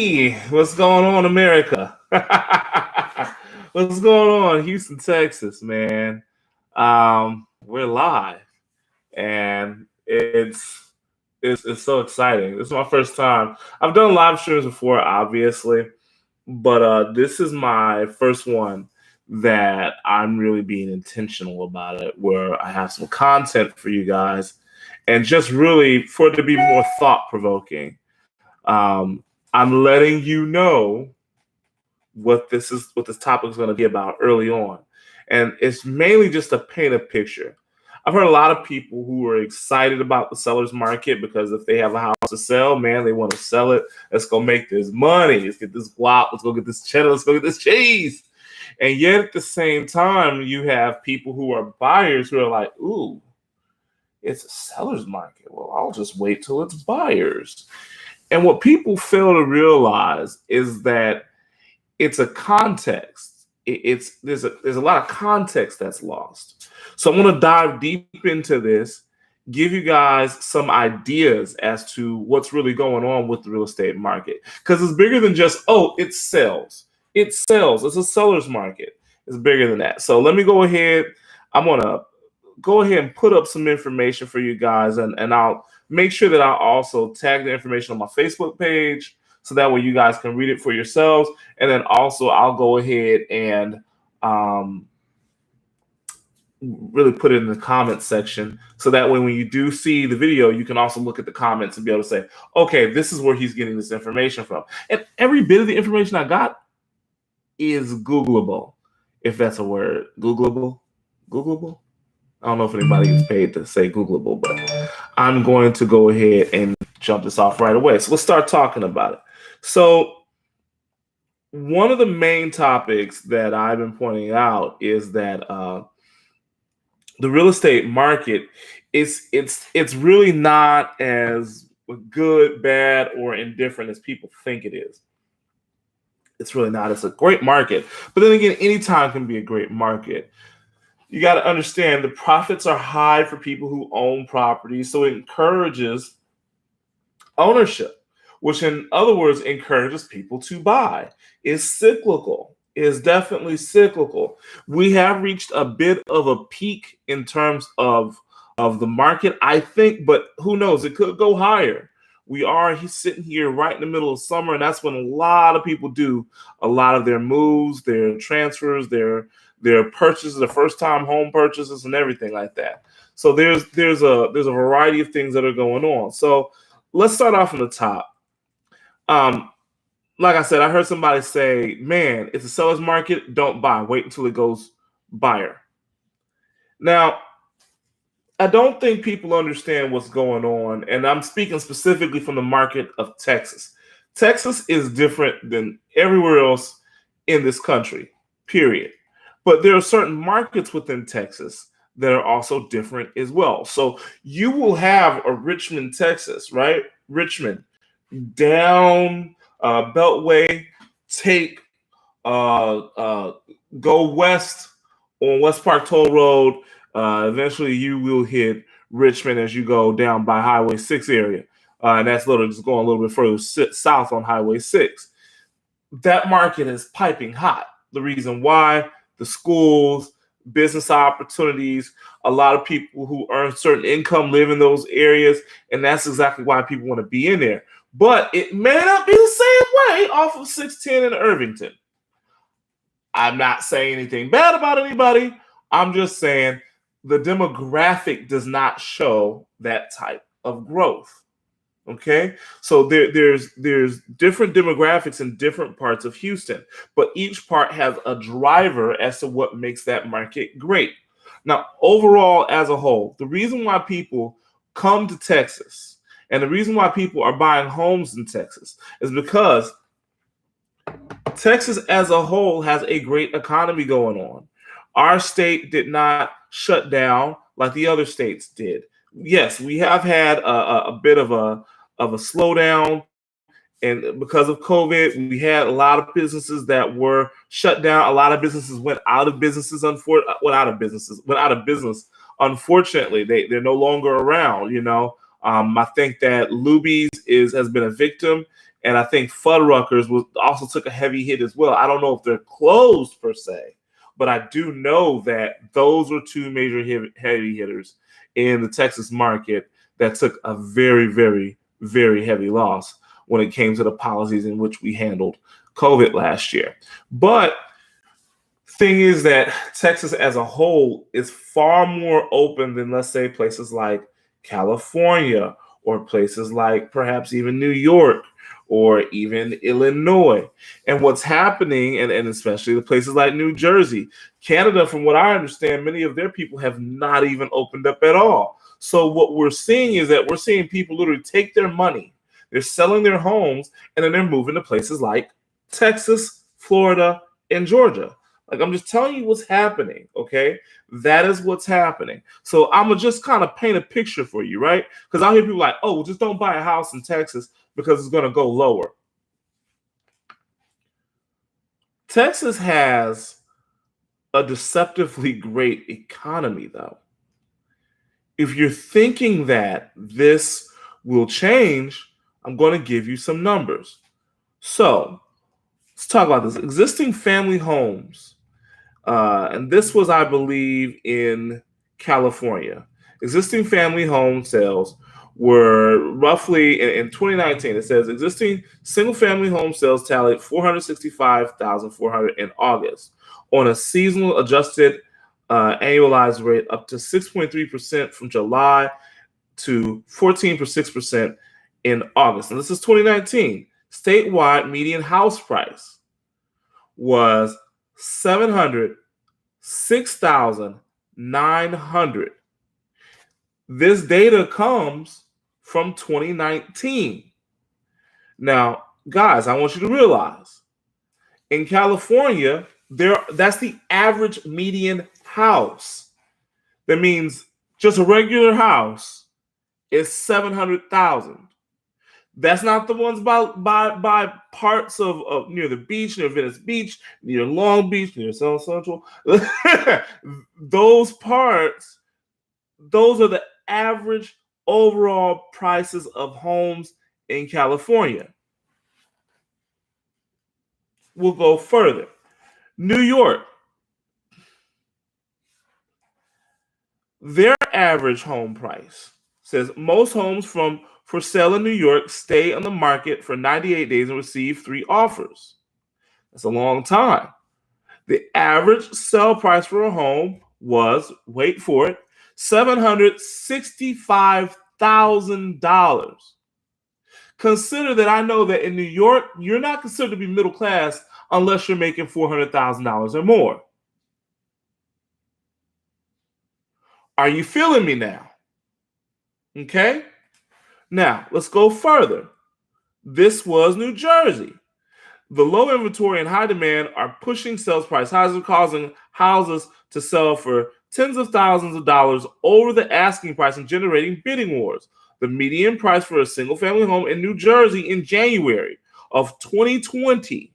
Hey, what's going on, America? What's going on, Houston, Texas, man? We're live, and it's so exciting. This is my first time. I've done live streams before, obviously, but this is my first one that I'm really being intentional about it, where I have some content for you guys, and just really for it to be more thought provoking. Um, I'm letting you know what this topic is going to be about early on, and it's mainly just to paint a picture. I've heard a lot of people who are excited about the seller's market because if they have a house to sell, man, they want to sell it. Let's go make this money. Let's get this guap. Let's go get this cheddar. Let's go get this cheese. And yet at the same time, you have people who are buyers who are like, ooh, it's a seller's market. Well, I'll just wait till it's buyers. And what people fail to realize is that it's a context. There's a lot of context that's lost. So I'm going to dive deep into this, give you guys some ideas as to what's really going on with the real estate market, because it's bigger than just it sells. It sells. It's a seller's market. It's bigger than that. So let me go ahead. I'm going to go ahead and put up some information for you guys, and I'll make sure that I also tag the information on my Facebook page so that way you guys can read it for yourselves. And then also I'll go ahead and really put it in the comments section so that way when you do see the video, you can also look at the comments and be able to say, okay, this is where he's getting this information from. And every bit of the information I got is Googleable, if that's a word. Googleable? I don't know if anybody gets paid to say Googleable, but I'm going to go ahead and jump this off right away. So let's start talking about it. So one of the main topics that I've been pointing out is that the real estate market it's really not as good, bad, or indifferent as people think it is. It's really not. It's a great market. But then again, any time can be a great market. You got to understand the profits are high for people who own properties, so it encourages ownership, which in other words encourages people to buy. It's cyclical. It is definitely cyclical. We have reached a bit of a peak in terms of the market, I think, but who knows? It could go higher. We are sitting here right in the middle of summer, and that's when a lot of people do a lot of their moves, their transfers, their purchases, their first-time home purchases, and everything like that. So there's a variety of things that are going on. So let's start off from the top. Like I said, I heard somebody say, man, it's a seller's market. Don't buy. Wait until it goes buyer. Now, I don't think people understand what's going on, and I'm speaking specifically from the market of Texas. Texas is different than everywhere else in this country, period. But there are certain markets within Texas that are also different as well. So you will have a Richmond, Texas, right? Richmond, down Beltway, take go west on West Park Toll Road. Eventually, you will hit Richmond as you go down by Highway 6 area. And that's literally just going a little bit further south on Highway 6. That market is piping hot. The reason why, the schools, business opportunities, a lot of people who earn certain income live in those areas, and that's exactly why people want to be in there. But it may not be the same way off of 610 in Irvington. I'm not saying anything bad about anybody. I'm just saying the demographic does not show that type of growth. Okay, so there's different demographics in different parts of Houston, but each part has a driver as to what makes that market great. Now, overall, as a whole, the reason why people come to Texas and the reason why people are buying homes in Texas is because Texas as a whole has a great economy going on. Our state did not shut down like the other states did. Yes, we have had a bit of a slowdown, and because of COVID, we had a lot of businesses that were shut down. A lot of businesses went out of business. Unfortunately, they're no longer around. I think that Luby's has been a victim And I think Fuddruckers was also took a heavy hit as well. I don't know if they're closed per se, but I do know that those were two major heavy hitters in the Texas market that took a very, very, very heavy loss when it came to the policies in which we handled COVID last year. But thing is that Texas as a whole is far more open than, let's say, places like California or places like perhaps even New York or even Illinois. And what's happening, and especially the places like New Jersey, Canada, from what I understand, many of their people have not even opened up at all. So what we're seeing is that we're seeing people literally take their money, they're selling their homes, and then they're moving to places like Texas, Florida, and Georgia. Like, I'm just telling you what's happening, okay? That is what's happening. So I'm going to just kind of paint a picture for you, right? Because I hear people like, oh, well, just don't buy a house in Texas because it's going to go lower. Texas has a deceptively great economy, though. If you're thinking that this will change, I'm going to give you some numbers. So let's talk about this. Existing family homes. And this was, I believe, in California. Existing family home sales were roughly in 2019. It says existing single-family home sales tallied 465,400 in August on a seasonal adjusted annualized rate up to 6.3% from July to 14.6% in August. And this is 2019. Statewide median house price was $706,900. This data comes from 2019. Now, guys, I want you to realize in California, that's the average median house. That means just a regular house is $700,000. That's not the ones by parts of near the beach, near Venice Beach, near Long Beach, near South Central. Those parts, those are the average overall prices of homes in California. We'll go further. New York, their average home price says most homes for sale in New York stay on the market for 98 days and receive 3 offers. That's a long time. The average sale price for a home was, wait for it, $765,000. Consider that I know that in New York, you're not considered to be middle class unless you're making $400,000 or more. Are you feeling me now? Okay. Now, let's go further. This was New Jersey. The low inventory and high demand are pushing sales price highs and causing houses to sell for tens of thousands of dollars over the asking price and generating bidding wars. The median price for a single-family home in New Jersey in January of 2020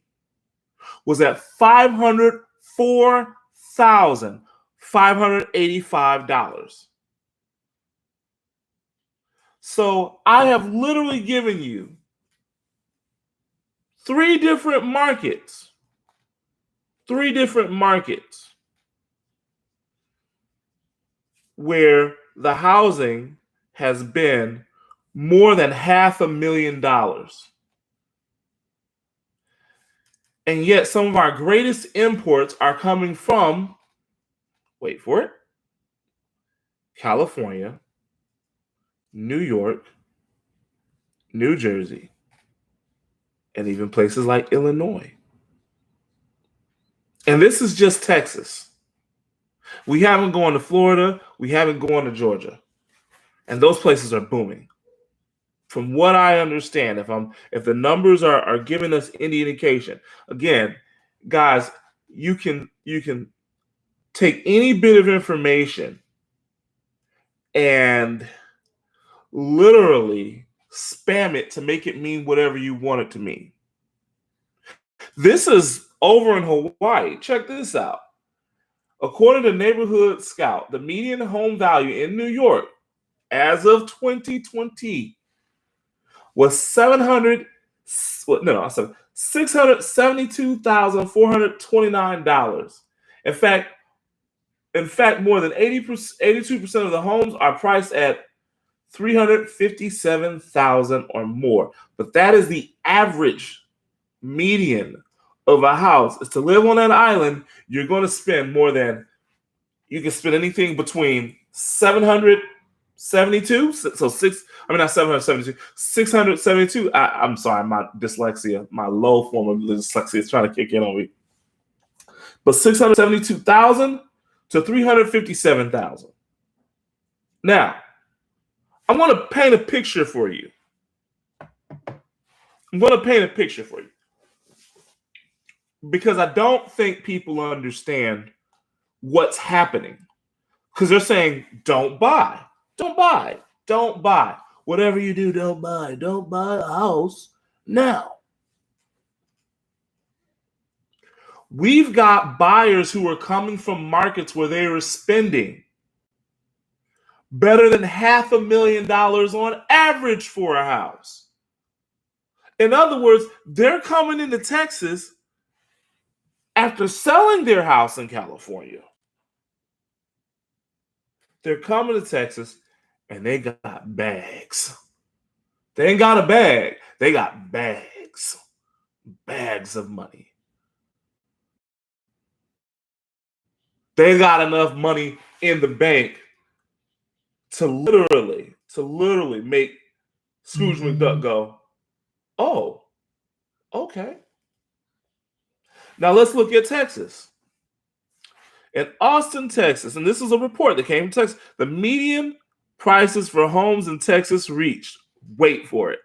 was at $504,585. So I have literally given you 3 different markets. 3 different markets where the housing has been more than $500,000. And yet some of our greatest imports are coming from, wait for it, California, New York, New Jersey, and even places like Illinois. And this is just Texas. We haven't gone to Florida. We haven't gone to Georgia. And those places are booming. From what I understand, if the numbers are giving us any indication, again, guys, you can take any bit of information and literally spam it to make it mean whatever you want it to mean. This is over in Hawaii. Check this out. According to Neighborhood Scout, the median home value in New York as of 2020 was well, no, I said $672,429. In fact, more than 82% of the homes are priced at $357,000 or more. But that is the average median of a house. Is to live on that island, you're going to spend more than, you can spend anything between 772, so not 772, 672. I'm sorry, my dyslexia, my low form of dyslexia is trying to kick in on me. But 672,000 to 357,000. Now, I want to paint a picture for you. Because I don't think people understand what's happening. Because they're saying, don't buy. Whatever you do, don't buy. Don't buy a house now. We've got buyers who are coming from markets where they were spending better than $500,000 on average for a house. In other words, they're coming into Texas after selling their house in California. They're coming to Texas and they got bags. They ain't got a bag. They got bags. Bags of money. They got enough money in the bank to literally make Scrooge McDuck go, oh, okay. Now let's look at Texas. In Austin, Texas, and this is a report that came from Texas, the median prices for homes in Texas reached, wait for it,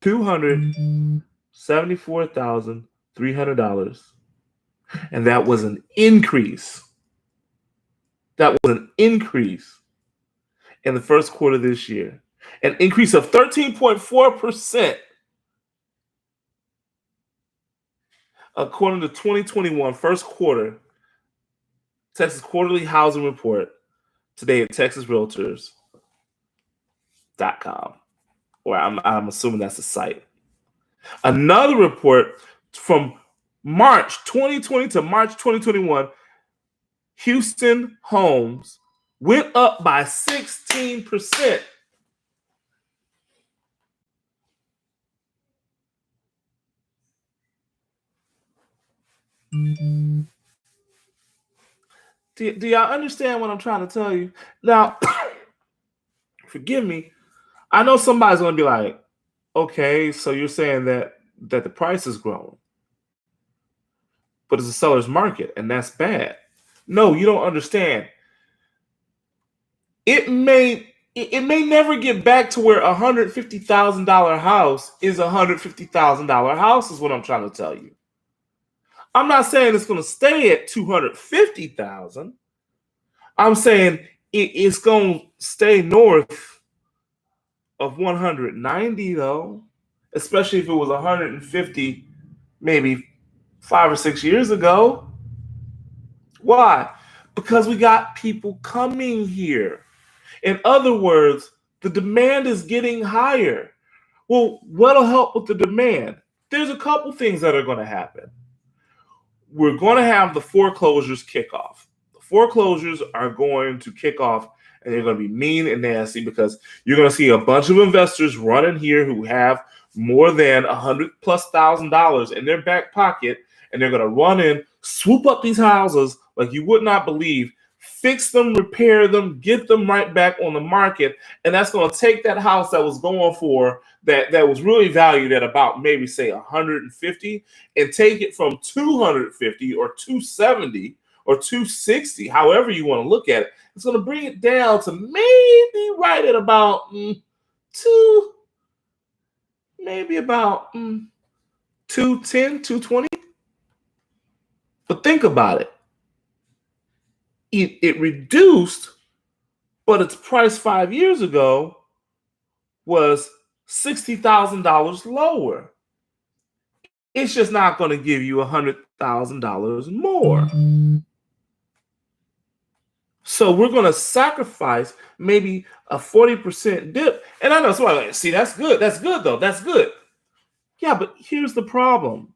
$274,300. And that was an increase. In the first quarter of this year. An increase of 13.4%. According to 2021 first quarter Texas Quarterly Housing Report today at TexasRealtors.com. Or I'm assuming that's the site. Another report from March 2020 to March 2021, Houston homes went up by 16%. Do y'all understand what I'm trying to tell you? Now, forgive me. I know somebody's going to be like, okay, so you're saying that the price is growing, but it's a seller's market, and that's bad. No, you don't understand. It may never get back to where a $150,000 house is a $150,000 house, is what I'm trying to tell you. I'm not saying it's going to stay at $250,000. I'm saying it's going to stay north of 190 though, especially if it was 150 maybe 5 or 6 years ago. Why? Because we got people coming here. In other words, the demand is getting higher. Well, what'll help with the demand? There's a couple things that are going to happen. We're going to have the foreclosures kick off. The foreclosures are going to kick off, and they're going to be mean and nasty because you're going to see a bunch of investors running here who have more than $100,000+ in their back pocket, and they're going to run in, swoop up these houses like you would not believe, fix them, repair them, get them right back on the market, and that's going to take that house that was going for that was really valued at about maybe say 150 and take it from 250 or 270 or 260, however you want to look at it. It's going to bring it down to maybe right at about 210, 220. But think about it. It reduced, but its price 5 years ago was $60,000 lower. It's just not going to give you $100,000 more. So we're going to sacrifice maybe a 40% dip. And I know somebody like, see, that's good. That's good, though. That's good. Yeah, but here's the problem.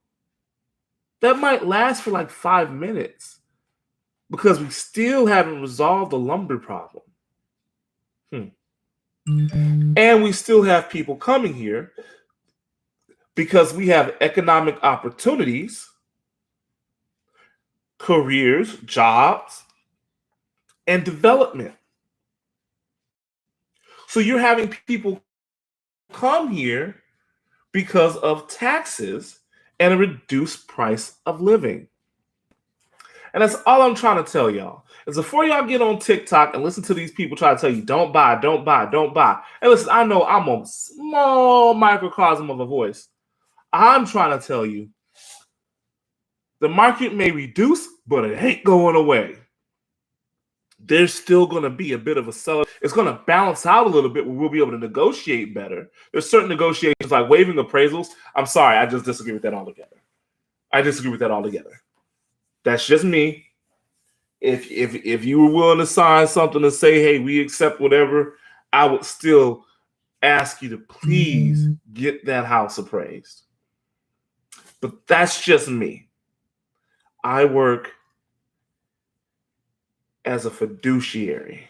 That might last for like 5 minutes because we still haven't resolved the lumber problem. And we still have people coming here because we have economic opportunities, careers, jobs, and development. So you're having people come here because of taxes and a reduced price of living. And that's all I'm trying to tell y'all. Is before y'all get on TikTok and listen to these people try to tell you, don't buy, don't buy, don't buy. And listen, I know I'm a small microcosm of a voice. I'm trying to tell you, the market may reduce, but it ain't going away. There's still going to be a bit of a seller. It's going to balance out a little bit where we'll be able to negotiate better. There's certain negotiations like waiving appraisals. I'm sorry, I just disagree with that altogether. That's just me. If you were willing to sign something and say, hey, we accept whatever, I would still ask you to please get that house appraised. But that's just me. I work as a fiduciary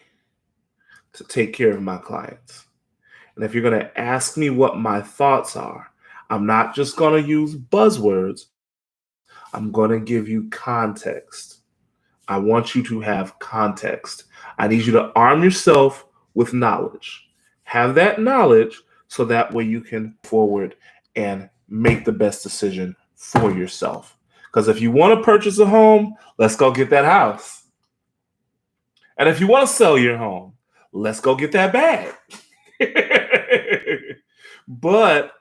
to take care of my clients. And if you're going to ask me what my thoughts are, I'm not just going to use buzzwords. I'm going to give you context. I want you to have context. I need you to arm yourself with knowledge. Have that knowledge so that way you can forward and make the best decision for yourself. Because if you want to purchase a home, let's go get that house. And if you want to sell your home, let's go get that bag. But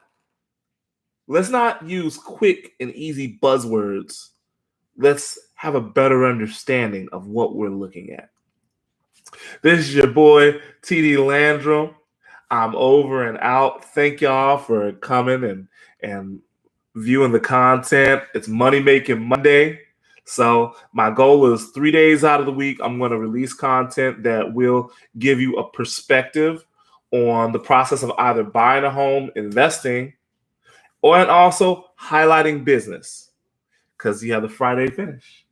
let's not use quick and easy buzzwords. Let's have a better understanding of what we're looking at. This is your boy, TD Landrum. I'm over and out. Thank y'all for coming and viewing the content. It's Money Making Monday. So my goal is 3 days out of the week, I'm going to release content that will give you a perspective on the process of either buying a home, investing, and also highlighting business because you have the Friday finish.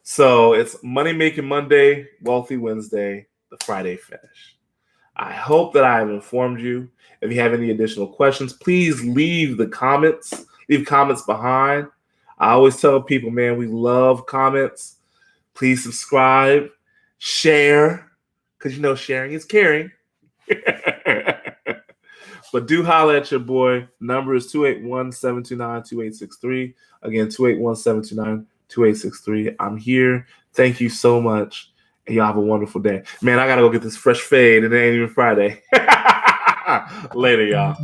So it's Money Making Monday, Wealthy Wednesday, the Friday finish. I hope that I have informed you. If you have any additional questions, please leave comments behind. I always tell people, man, we love comments. Please subscribe, share, because you know sharing is caring. But do holler at your boy. Number is 281-729-2863. Again, 281-729-2863. I'm here. Thank you so much. And y'all have a wonderful day. Man, I got to go get this fresh fade, and it ain't even Friday. Later, y'all.